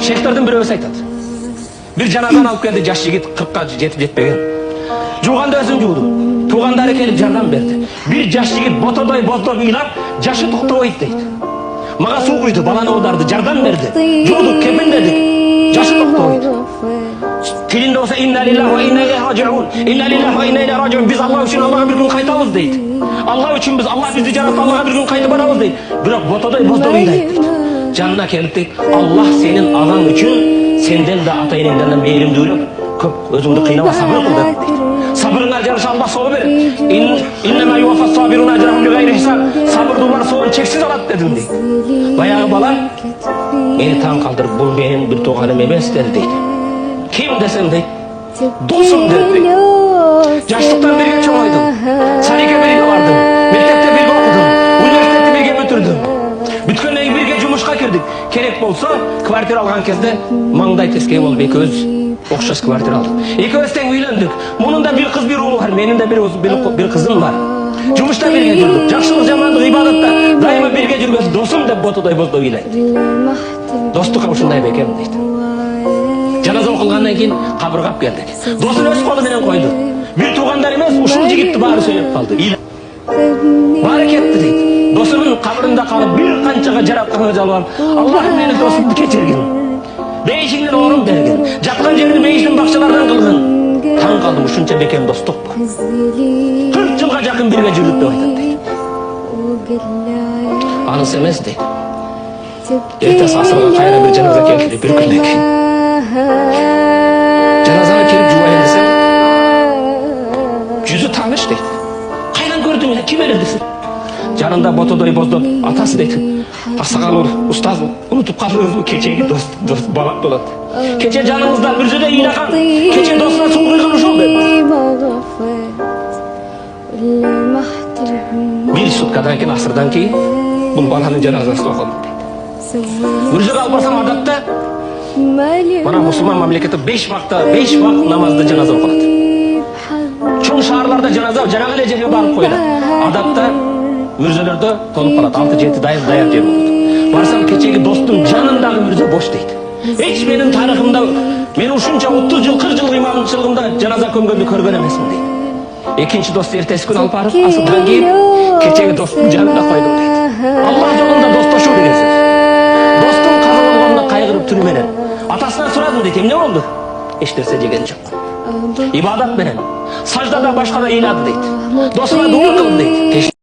Şeyhlerden biri öyle aytadı. Bir janazadan alıp geldi, yaş yigit 40'ka jetip jetpegen. Juğanda özüm juğdu. Tuğandары kelip jardam berdi. Bir yaş yigit botodoy bozdop ыйлап, jaşı tokтобойт deydi. Maga suu kuydu, balаны odardı, jardam berdi. Juğduk, kepindedik, jaşı tokтобойт. Tilinde olsa inna lillahi ve inna ileyhi raciun. İnna lillahi ve inna ileyhi raciun. Biz Allah için Allah'a bir gün kaytabız deydi. Allah için biz, Allah bizi jarattı, Allah'a bir gün kaytıp barabız deydi. Biroq botodoy bozdop ыйлайт deydi. Canına kelip deydi, Allah senin ağan için senden de ata-enеңден meyrimdi ürüp, köp özüңdü kıynama, sabır kıl deydi. Sabırına jarışa Allah soğu verir. İnnemâ yuvaffas sabiruna ecrahum li gayri hisab. Sabırdılar soğun çeksiz alat dedim deydi. Bayağı bala beni taң kaldırıp, bu benim bir tuğanım emes deydi. Kim desem deydi, dostum dedi. Yaşlıktan birge çoğaydım. Sarıke birge vardım. Mektepte birge okudum. Üniversitede birge bitirdim. Bütkenleyin birge jumuşka kirdik. Kerek bolsa kvartira algan kezde mаңдай тескей болуп экөөбүз окшош квартира алдык. Экөөбүз тең үйлөндүк. Мунун да bir kız bir oğlu var. Менин да bir kızım var. Жумушта бирге жүрдүк. Жакшылык, жамандык, ибадатта дайыма бирге жүргөз досум деп ботодой боздоп ыйлайт. Достук ушундай бекем дейт. Жаназа окулгандан кийин кабырга алып келдик. Досун өз колу менен койду. Bir tuğanдар эмес, ушул жигитти баары сөйлөп калды. Баары кетти дейт. Досунун кабырында калып bir канчага жаратканга жалбарып, Аллахым мени досумду кечиргин. Бейишиңден орун берген. Жаткан жерин бейишин бакчалардан кылгын. Таң калдым, ушунча бекем достук бар. 40 жылга жакын бирге жүрдүк деп айтат дейт. Анысы эмес дейт. Эртеси асырга кайра bir жаназа келди, bir күндөн кийин. Жаназага келип жубайын десем, жүзү тааныш дейт. Кайдан көрдүң эле, ким эле десем. Жанында ботодой боздоп атасы дейт. Асакал устаз унутуп калды өзү кечеги дос бала болот. Кече жаныңызда мүрзөдө ыйлаган, кече досуна суу куйган ушул деп. Bir суткадан кийин, асырдан кийин бул баланын жаназасын окудум дейт. Мүрзөгө алып барсам адатта мына мусулман мамлекети 5 вакыт намазды жаназа окулат. Чоң шаарларда жаназа жаңа эле жерге барып коюлат. Адатта мүрзөлөрдө толуп калат, 6-7 даяр жер болот. Барсам кечеги достун жанындагы мүрзө бош дейт. Эч менин тарыхымда мен ушунча 30 жыл 40 жыл имамчылыгымда жаназа көмгөндү көргөн эмесмин дейт. Экинчи досту эртеси күнү алып барып, асырдан кийин кечеги достун жанына койдум дейт. Аллах жолунда достошуу деген сөз. Достум каза болгонуна кайгырып түрү менен атасынан сурадым дейт, эмне болду? Эч нерсе жеген жок. Ибадат менен, саждада башкада ыйлады дейт. Досуна дуа кылды дейт.